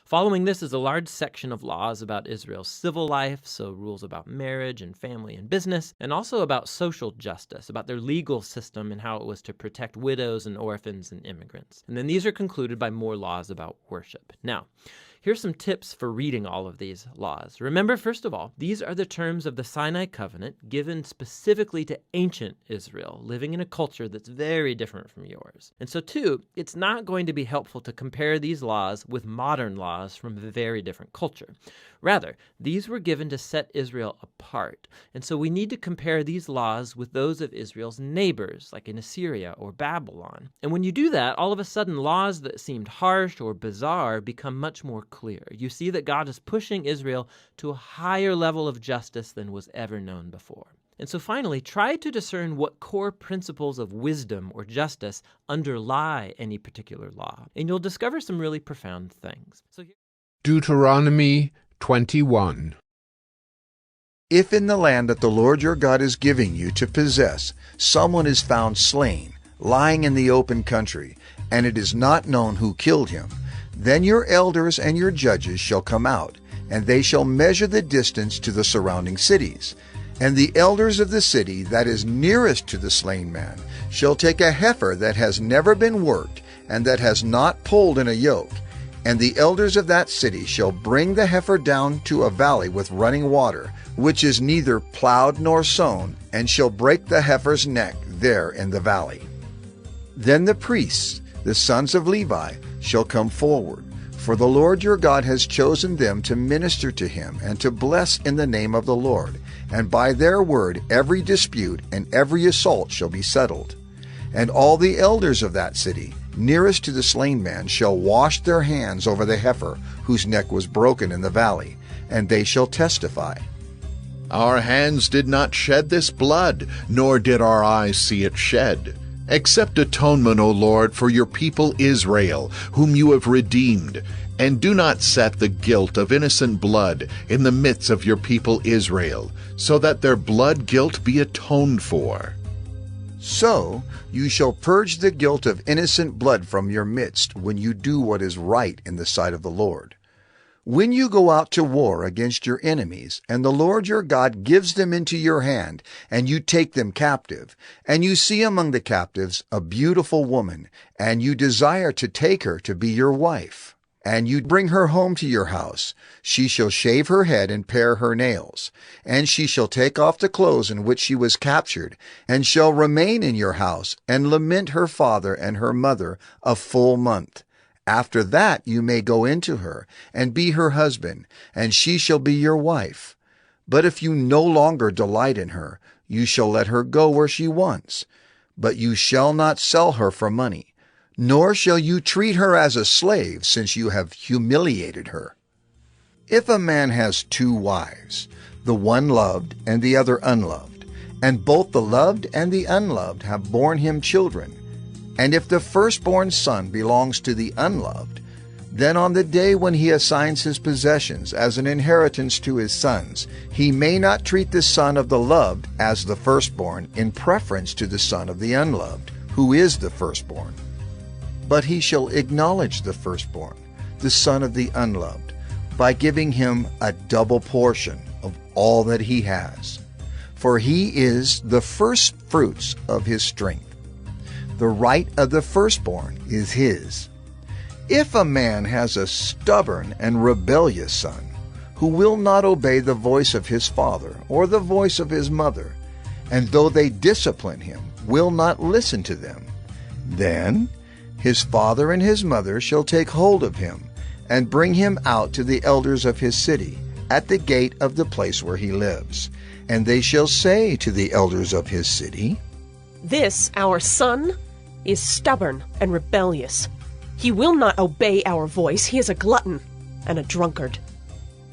Following this is a large section of laws about Israel's civil life, so rules about marriage and family and business, and also about social justice, about their legal system and how it was to protect widows and orphans and immigrants. And then these are concluded by more laws about worship. Now, here's some tips for reading all of these laws. Remember, first of all, these are the terms of the Sinai covenant given specifically to ancient Israel, living in a culture that's very different from yours. And so, two, it's not going to be helpful to compare these laws with modern laws from a very different culture. Rather, these were given to set Israel apart. And so we need to compare these laws with those of Israel's neighbors, like in Assyria or Babylon. And when you do that, all of a sudden laws that seemed harsh or bizarre become much more clear. You see that God is pushing Israel to a higher level of justice than was ever known before. And so finally, try to discern what core principles of wisdom or justice underlie any particular law, and you'll discover some really profound things. Deuteronomy 21. If in the land that the Lord your God is giving you to possess, someone is found slain, lying in the open country, and it is not known who killed him, then your elders and your judges shall come out, and they shall measure the distance to the surrounding cities. And the elders of the city that is nearest to the slain man shall take a heifer that has never been worked, and that has not pulled in a yoke. And the elders of that city shall bring the heifer down to a valley with running water, which is neither plowed nor sown, and shall break the heifer's neck there in the valley. Then the priests, the sons of Levi, shall come forward, for the Lord your God has chosen them to minister to him and to bless in the name of the Lord, and by their word every dispute and every assault shall be settled. And all the elders of that city, nearest to the slain man, shall wash their hands over the heifer whose neck was broken in the valley, and they shall testify. Our hands did not shed this blood, nor did our eyes see it shed. Accept atonement, O Lord, for your people Israel, whom you have redeemed, and do not set the guilt of innocent blood in the midst of your people Israel, so that their blood guilt be atoned for. So you shall purge the guilt of innocent blood from your midst when you do what is right in the sight of the Lord. When you go out to war against your enemies, and the Lord your God gives them into your hand, and you take them captive, and you see among the captives a beautiful woman, and you desire to take her to be your wife, and you bring her home to your house, she shall shave her head and pare her nails, and she shall take off the clothes in which she was captured, and shall remain in your house, and lament her father and her mother a full month. After that you may go into her, and be her husband, and she shall be your wife. But if you no longer delight in her, you shall let her go where she wants. But you shall not sell her for money, nor shall you treat her as a slave, since you have humiliated her. If a man has two wives, the one loved and the other unloved, and both the loved and the unloved have borne him children, and if the firstborn son belongs to the unloved, then on the day when he assigns his possessions as an inheritance to his sons, he may not treat the son of the loved as the firstborn in preference to the son of the unloved, who is the firstborn. But he shall acknowledge the firstborn, the son of the unloved, by giving him a double portion of all that he has. For he is the first fruits of his strength. The right of the firstborn is his. If a man has a stubborn and rebellious son, who will not obey the voice of his father or the voice of his mother, and though they discipline him, will not listen to them, then his father and his mother shall take hold of him, and bring him out to the elders of his city, at the gate of the place where he lives. And they shall say to the elders of his city, This our son is stubborn and rebellious. He will not obey our voice. He is a glutton and a drunkard.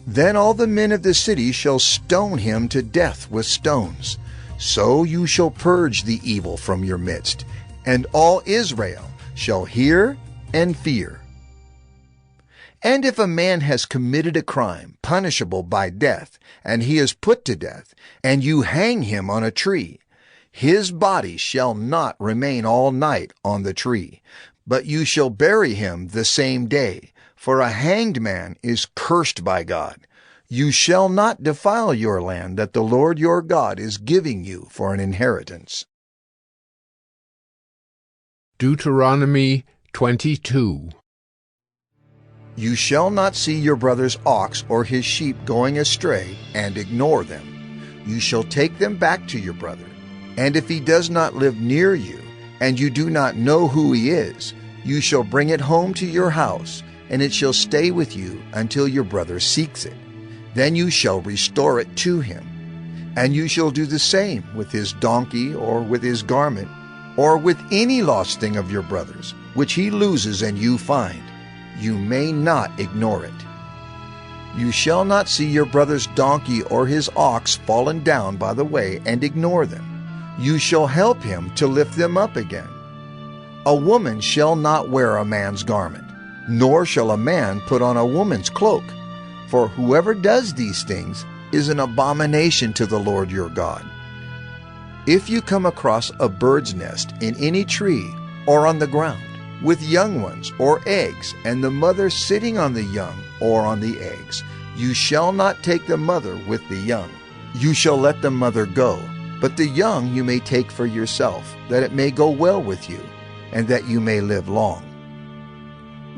Then all the men of the city shall stone him to death with stones. So you shall purge the evil from your midst, and all Israel shall hear and fear. And if a man has committed a crime punishable by death, and he is put to death, and you hang him on a tree, his body shall not remain all night on the tree, but you shall bury him the same day, For a hanged man is cursed by God. You shall not defile your land that the Lord your God is giving you for an inheritance. Deuteronomy 22. You shall not see your brother's ox or his sheep going astray and ignore them. You shall take them back to your brother. And if he does not live near you, and you do not know who he is, you shall bring it home to your house, and it shall stay with you until your brother seeks it. Then you shall restore it to him. And you shall do the same with his donkey or with his garment, or with any lost thing of your brother's, which he loses and you find. You may not ignore it. You shall not see your brother's donkey or his ox fallen down by the way and ignore them. You shall help him to lift them up again. A woman shall not wear a man's garment, nor shall a man put on a woman's cloak. For whoever does these things is an abomination to the Lord your God. If you come across a bird's nest in any tree or on the ground, with young ones or eggs, and the mother sitting on the young or on the eggs, you shall not take the mother with the young. You shall let the mother go, but the young you may take for yourself, that it may go well with you, and that you may live long.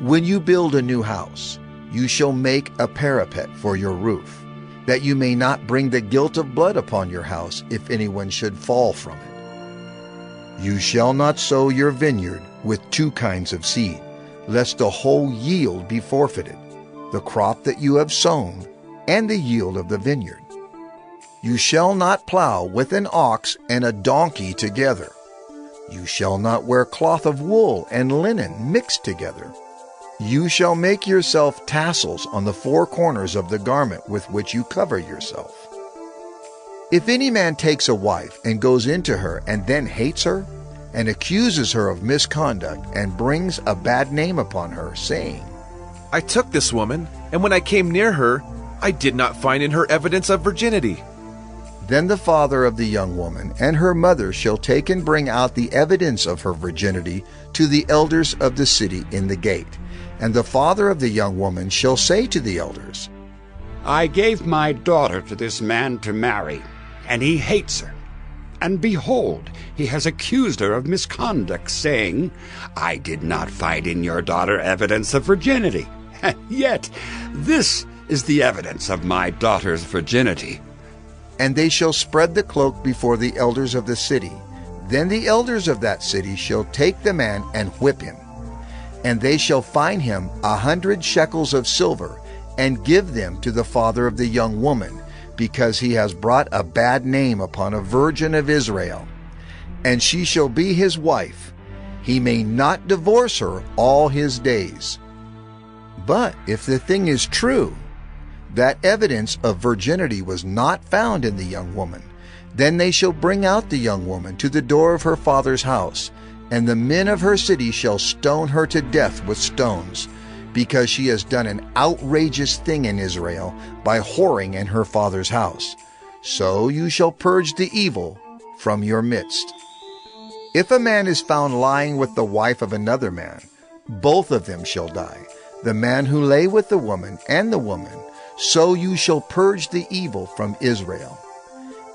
When you build a new house, you shall make a parapet for your roof, that you may not bring the guilt of blood upon your house if anyone should fall from it. You shall not sow your vineyard with two kinds of seed, lest the whole yield be forfeited, the crop that you have sown, and the yield of the vineyard. You shall not plow with an ox and a donkey together. You shall not wear cloth of wool and linen mixed together. You shall make yourself tassels on the four corners of the garment with which you cover yourself. If any man takes a wife and goes into her and then hates her, and accuses her of misconduct and brings a bad name upon her, saying, I took this woman, and when I came near her, I did not find in her evidence of virginity. Then the father of the young woman and her mother shall take and bring out the evidence of her virginity to the elders of the city in the gate. And the father of the young woman shall say to the elders, I gave my daughter to this man to marry, and he hates her. And behold, he has accused her of misconduct, saying, I did not find in your daughter evidence of virginity. Yet this is the evidence of my daughter's virginity. And they shall spread the cloak before the elders of the city. Then the elders of that city shall take the man and whip him. And they shall fine him 100 shekels of silver, and give them to the father of the young woman, because he has brought a bad name upon a virgin of Israel. And she shall be his wife. He may not divorce her all his days. But if the thing is true, that evidence of virginity was not found in the young woman, then they shall bring out the young woman to the door of her father's house, and the men of her city shall stone her to death with stones, because she has done an outrageous thing in Israel by whoring in her father's house. So you shall purge the evil from your midst. If a man is found lying with the wife of another man, both of them shall die, the man who lay with the woman and the woman. So you shall purge the evil from Israel.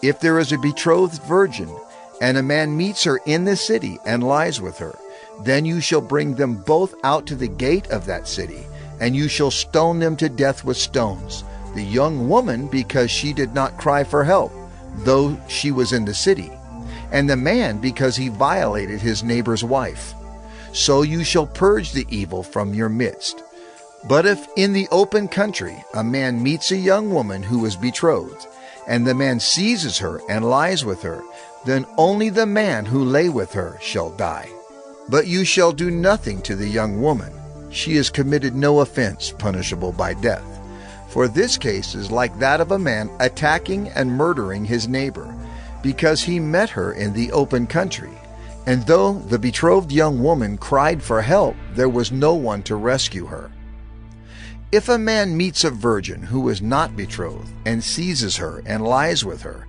If there is a betrothed virgin, and a man meets her in the city and lies with her, then you shall bring them both out to the gate of that city, and you shall stone them to death with stones, the young woman because she did not cry for help, though she was in the city, and the man because he violated his neighbor's wife. So you shall purge the evil from your midst. But if in the open country a man meets a young woman who is betrothed, and the man seizes her and lies with her, then only the man who lay with her shall die. But you shall do nothing to the young woman. She has committed no offense punishable by death. For this case is like that of a man attacking and murdering his neighbor, because he met her in the open country. And though the betrothed young woman cried for help, there was no one to rescue her. If a man meets a virgin who is not betrothed, and seizes her and lies with her,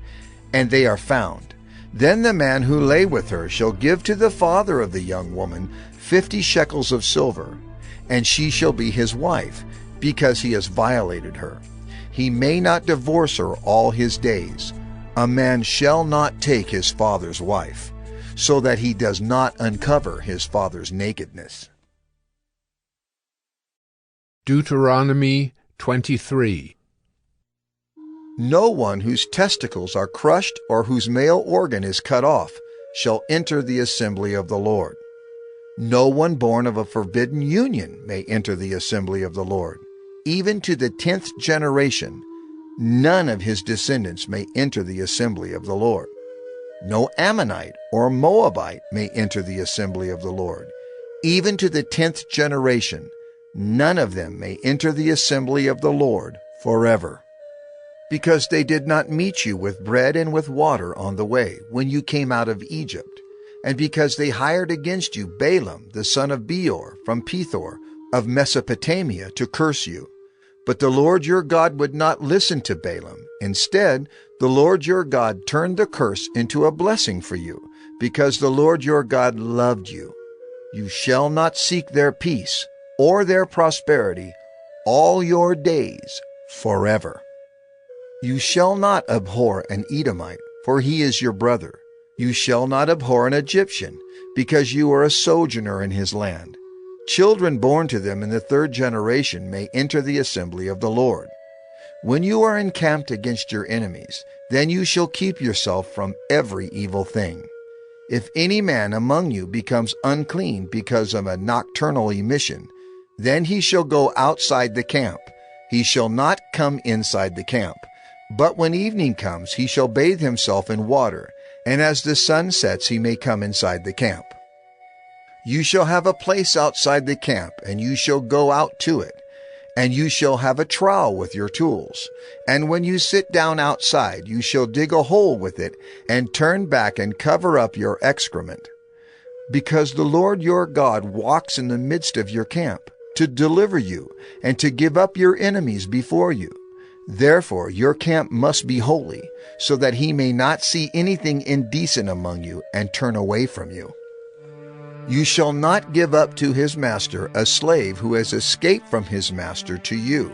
and they are found, then the man who lay with her shall give to the father of the young woman 50 shekels of silver, and she shall be his wife, because he has violated her. He may not divorce her all his days. A man shall not take his father's wife, so that he does not uncover his father's nakedness. Deuteronomy 23. No one whose testicles are crushed or whose male organ is cut off shall enter the assembly of the Lord. No one born of a forbidden union may enter the assembly of the Lord. Even to the 10th generation, none of his descendants may enter the assembly of the Lord. No Ammonite or Moabite may enter the assembly of the Lord. Even to the 10th generation, none of them may enter the assembly of the Lord forever. Because they did not meet you with bread and with water on the way when you came out of Egypt, and because they hired against you Balaam the son of Beor from Pethor of Mesopotamia to curse you. But the Lord your God would not listen to Balaam. Instead, the Lord your God turned the curse into a blessing for you, because the Lord your God loved you. You shall not seek their peace or their prosperity all your days forever. You shall not abhor an Edomite, for he is your brother. You shall not abhor an Egyptian, because you are a sojourner in his land. Children born to them in the 3rd generation may enter the assembly of the Lord. When you are encamped against your enemies, then you shall keep yourself from every evil thing. If any man among you becomes unclean because of a nocturnal emission, then he shall go outside the camp. He shall not come inside the camp. But when evening comes, he shall bathe himself in water, and as the sun sets, he may come inside the camp. You shall have a place outside the camp, and you shall go out to it, and you shall have a trowel with your tools. And when you sit down outside, you shall dig a hole with it, and turn back and cover up your excrement. Because the Lord your God walks in the midst of your camp, to deliver you, and to give up your enemies before you. Therefore your camp must be holy, so that he may not see anything indecent among you and turn away from you. You shall not give up to his master a slave who has escaped from his master to you.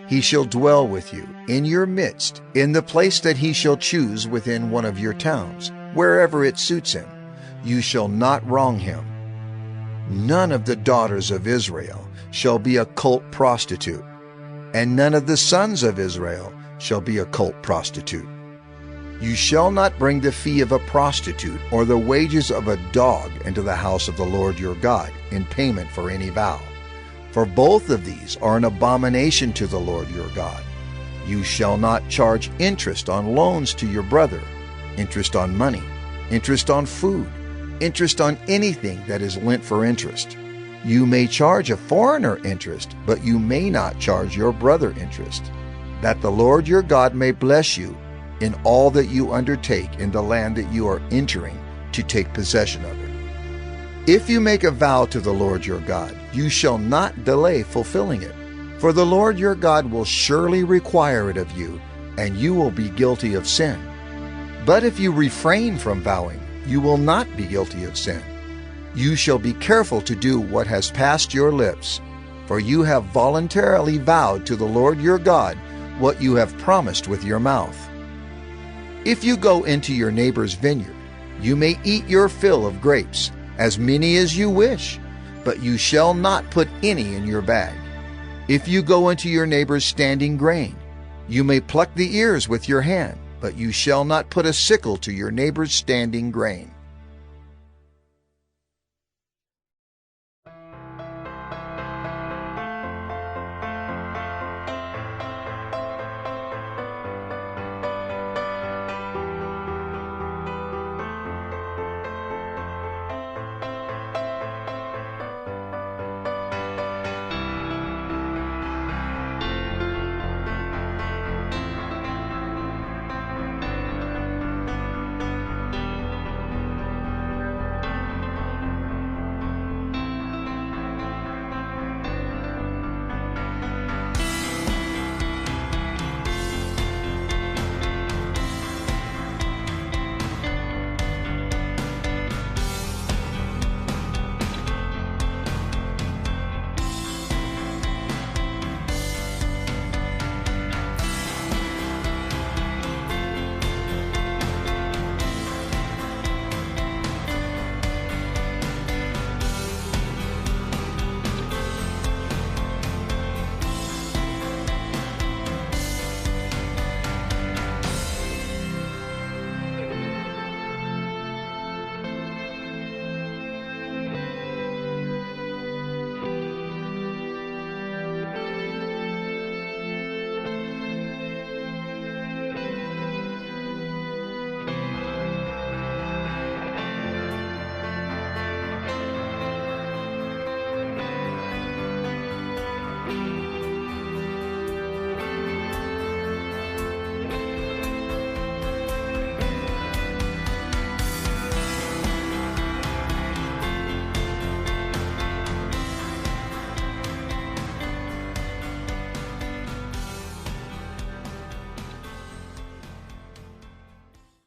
He shall dwell with you in your midst, in the place that he shall choose within one of your towns, wherever it suits him. You shall not wrong him. None of the daughters of Israel shall be a cult prostitute, and none of the sons of Israel shall be a cult prostitute. You shall not bring the fee of a prostitute or the wages of a dog into the house of the Lord your God in payment for any vow. For both of these are an abomination to the Lord your God. You shall not charge interest on loans to your brother, interest on money, interest on food, interest on anything that is lent for interest. You may charge a foreigner interest, but you may not charge your brother interest, that the Lord your God may bless you in all that you undertake in the land that you are entering to take possession of it. If you make a vow to the Lord your God, you shall not delay fulfilling it, for the Lord your God will surely require it of you, and you will be guilty of sin. But if you refrain from vowing, you will not be guilty of sin. You shall be careful to do what has passed your lips, for you have voluntarily vowed to the Lord your God what you have promised with your mouth. If you go into your neighbor's vineyard, you may eat your fill of grapes, as many as you wish, but you shall not put any in your bag. If you go into your neighbor's standing grain, you may pluck the ears with your hand, but you shall not put a sickle to your neighbor's standing grain.